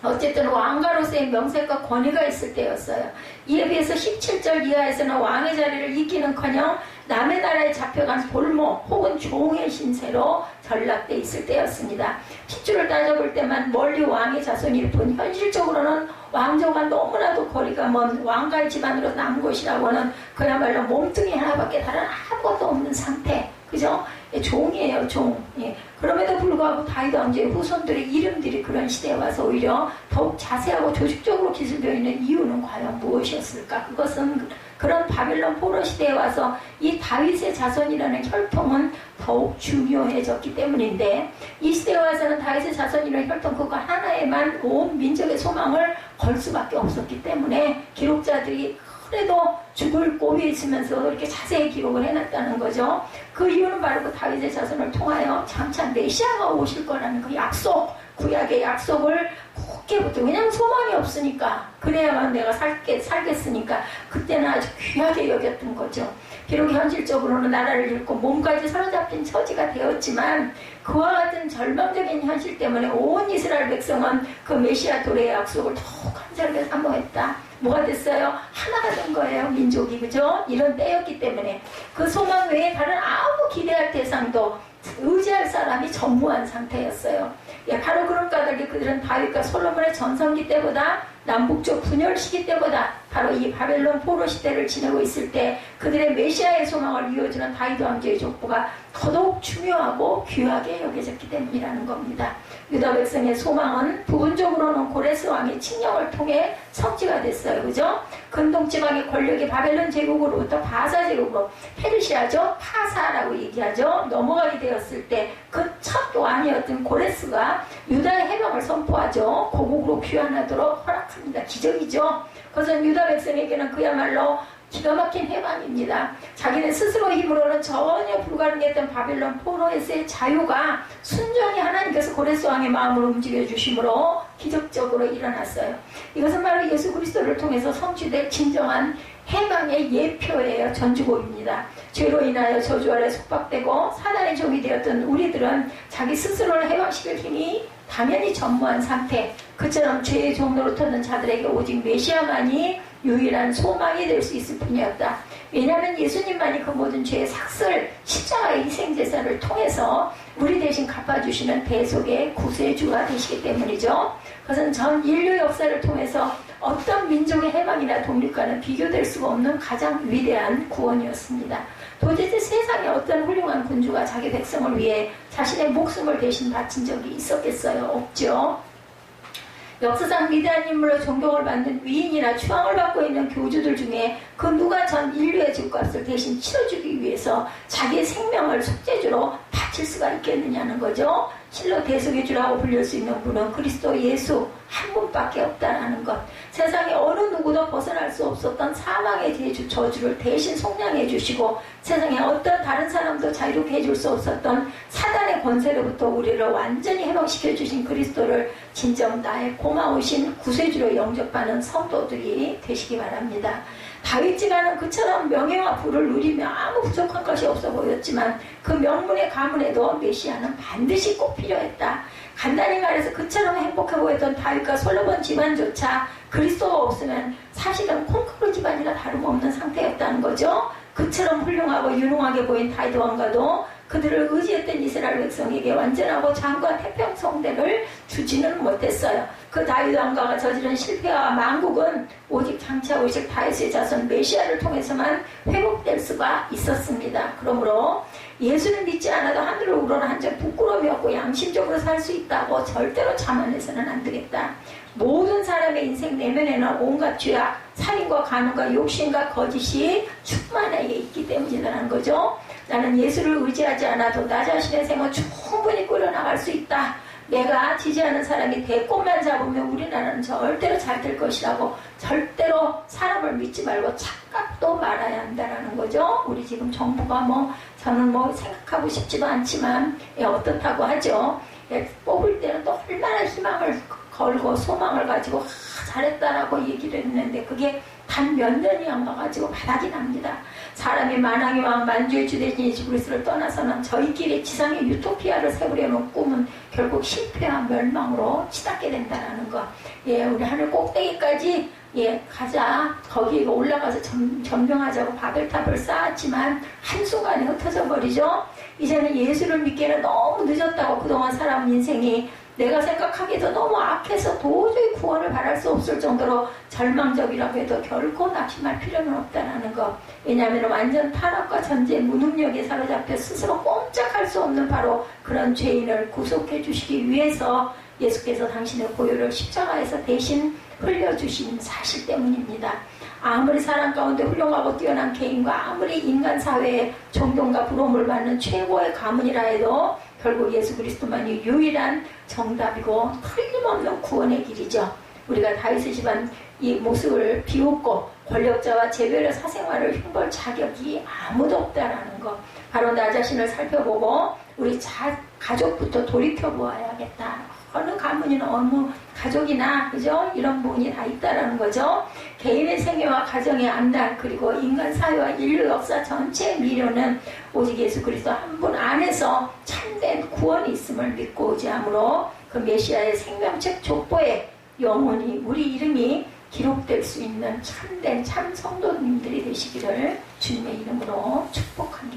어쨌든 왕가로서의 명색과 권위가 있을 때였어요. 이에 비해서 17절 이하에서는 왕의 자리를 잇기는커녕 남의 나라에 잡혀간 볼모 혹은 종의 신세로 전락돼 있을 때였습니다. 핏줄을 따져볼 때만 멀리 왕의 자손일 뿐 현실적으로는 왕조가 너무나도 거리가 먼 왕가의 집안으로 남은 곳이라고는 그야말로 몸뚱이 하나밖에 다른 아무것도 없는 상태. 그죠? 종이에요, 종. 예. 그럼에도 불구하고 다윗 왕조의 후손들의 이름들이 그런 시대에 와서 오히려 더욱 자세하고 조직적으로 기술되어 있는 이유는 과연 무엇이었을까? 그것은 그런 바벨론 포로 시대에 와서 이 다윗의 자손이라는 혈통은 더욱 중요해졌기 때문인데 이 시대에 와서는 다윗의 자손이라는 혈통 그거 하나에만 온 민족의 소망을 걸 수밖에 없었기 때문에 기록자들이 그래도 죽을 고비에 있으면서 이렇게 자세히 기록을 해놨다는 거죠. 그 이유는 바로 그 다윗의 자손을 통하여 장차 메시아가 오실 거라는 그 약속, 구약의 약속을 굳게 붙들고, 왜냐면 소망이 없으니까, 그래야만 내가 살겠으니까 그때는 아주 귀하게 여겼던 거죠. 비록 현실적으로는 나라를 잃고 몸까지 사로잡힌 처지가 되었지만 그와 같은 절망적인 현실 때문에 온 이스라엘 백성은 그 메시아 도래의 약속을 더욱 간절하게 사모했다. 뭐가 됐어요? 하나가 된 거예요, 민족이. 그죠? 이런 때였기 때문에 그 소망 외에 다른 아무 기대할 대상도 의지할 사람이 전무한 상태였어요. 예, 바로 그런 까닭에 그들은 다윗과 솔로몬의 전성기 때보다 남북쪽 분열 시기 때보다 바로 이 바벨론 포로 시대를 지내고 있을 때 그들의 메시아의 소망을 이어주는 다윗 왕조의 족보가 더더욱 중요하고 귀하게 여겨졌기 때문이라는 겁니다. 유다 백성의 소망은 부분적으로는 고레스 왕의 칙령을 통해 성취가 됐어요. 그죠? 근동지방의 권력이 바벨론 제국으로부터 바사 제국으로 페르시아죠? 파사라고 얘기하죠. 넘어가게 되었을 때 그 첫 왕이었던 고레스가 유다의 해방을 선포하죠. 고국으로 귀환하도록 허락합니다. 기적이죠. 그것은 유다 백성에게는 그야말로 기가 막힌 해방입니다. 자기네 스스로 힘으로는 전혀 불가능했던 바벨론 포로에서의 자유가 순전히 하나님께서 고레스 왕의 마음으로 움직여 주심으로 기적적으로 일어났어요. 이것은 바로 예수 그리스도를 통해서 성취될 진정한 해방의 예표예요. 전주곡입니다. 죄로 인하여 저주 아래 속박되고 사단의 종이 되었던 우리들은 자기 스스로를 해방시킬 힘이 당연히 전무한 상태. 그처럼 죄의 종로로 터는 자들에게 오직 메시아만이 유일한 소망이 될 수 있을 뿐이었다. 왜냐하면 예수님만이 그 모든 죄의 삭슬, 십자가의 희생제사를 통해서 우리 대신 갚아주시는 대속의 구세주가 되시기 때문이죠. 그것은 전 인류 역사를 통해서 어떤 민족의 해방이나 독립과는 비교될 수가 없는 가장 위대한 구원이었습니다. 도대체 세상에 어떤 훌륭한 군주가 자기 백성을 위해 자신의 목숨을 대신 바친 적이 있었겠어요? 없죠. 역사상 위대한 인물로 존경을 받는 위인이나 추앙을 받고 있는 교주들 중에 그 누가 전 인류의 집값을 대신 치러주기 위해서 자기의 생명을 속죄주로 바칠 수가 있겠느냐는 거죠. 실로 대속의주라고 불릴 수 있는 분은 그리스도 예수 한 분밖에 없다라는 것. 세상에 어느 누구도 벗어날 수 없었던 사망의 저주를 대신 속량해 주시고 세상에 어떤 다른 사람도 자유롭게 해줄 수 없었던 사단의 권세로부터 우리를 완전히 해방시켜 주신 그리스도를 진정 나의 고마우신 구세주로 영접하는 성도들이 되시기 바랍니다. 다윗지간은 그처럼 명예와 부를 누리며 아무 부족한 것이 없어 보였지만 그 명문의 가문에도 메시아는 반드시 꼭 필요했다. 간단히 말해서 그처럼 행복해 보였던 다윗과 솔로몬 집안조차 그리스도가 없으면 사실은 콩쿠르 집안이나 다름없는 상태였다는 거죠. 그처럼 훌륭하고 유능하게 보인 다윗 왕가도 그들을 의지했던 이스라엘 백성에게 완전하고 장과 태평성대를 주지는 못했어요. 그 다윗 왕가가 저지른 실패와 망국은 오직 장차 오실 다윗의 자손 메시아를 통해서만 회복될 수가 있었습니다. 그러므로 예수를 믿지 않아도 하늘을 우러러 한 점 부끄러움이 없고 양심적으로 살 수 있다고 절대로 자만해서는 안 되겠다. 모든 사람의 인생 내면에는 온갖 죄악, 살인과 간음과 욕심과 거짓이 충만하게 있기 때문이라는 거죠. 나는 예수를 의지하지 않아도 나 자신의 생을 충분히 꾸려나갈 수 있다. 내가 지지하는 사람이 대권만 잡으면 우리나라는 절대로 잘 될 것이라고 절대로 사람을 믿지 말고 착각도 말아야 한다라는 거죠. 우리 지금 정부가 저는 생각하고 싶지도 않지만 어떻다고 하죠. 뽑을 때는 또 얼마나 희망을 걸고 소망을 가지고 잘했다라고 얘기를 했는데 그게 단 몇 년이 안 가가지고 바닥이 납니다. 사람이 만왕의 왕 만주의 주 대신 예수 그리스도를 떠나서는 저희끼리 지상의 유토피아를 세우려는 꿈은 결국 실패와 멸망으로 치닫게 된다는 것. 우리 하늘 꼭대기까지 가자. 거기 올라가서 점령하자고 바벨탑을 쌓았지만 한순간에 흩어져 버리죠. 이제는 예수를 믿기에는 너무 늦었다고 그동안 살아온 인생이 내가 생각하기에도 너무 악해서 도저히 구원을 바랄 수 없을 정도로 절망적이라고 해도 결코 낙심할 필요는 없다는 것. 왜냐하면 완전 타락과 전제 무능력에 사로잡혀 스스로 꼼짝할 수 없는 바로 그런 죄인을 구속해 주시기 위해서 예수께서 당신의 고유를 십자가에서 대신 흘려주신 사실 때문입니다. 아무리 사람 가운데 훌륭하고 뛰어난 개인과 아무리 인간 사회에 존경과 부러움을 받는 최고의 가문이라 해도 결국 예수 그리스도만이 유일한 정답이고 틀림없는 구원의 길이죠. 우리가 다윗의 집안 이 모습을 비웃고 권력자와 재별의 사생활을 흉볼 자격이 아무도 없다라는 것. 바로 나 자신을 살펴보고 우리 가족부터 돌이켜보아야겠다. 어느 가문이나 어느 가족이나 그죠? 이런 부분이 다 있다라는 거죠. 개인의 생애와 가정의 안락 그리고 인간 사회와 인류 역사 전체의 미련은 오직 예수 그리스도 한 분 안에서 참된 구원이 있음을 믿고 오지 않으므로 그 메시아의 생명책 족보에 영원히 우리 이름이 기록될 수 있는 참된 참 성도님들이 되시기를 주님의 이름으로 축복합니다.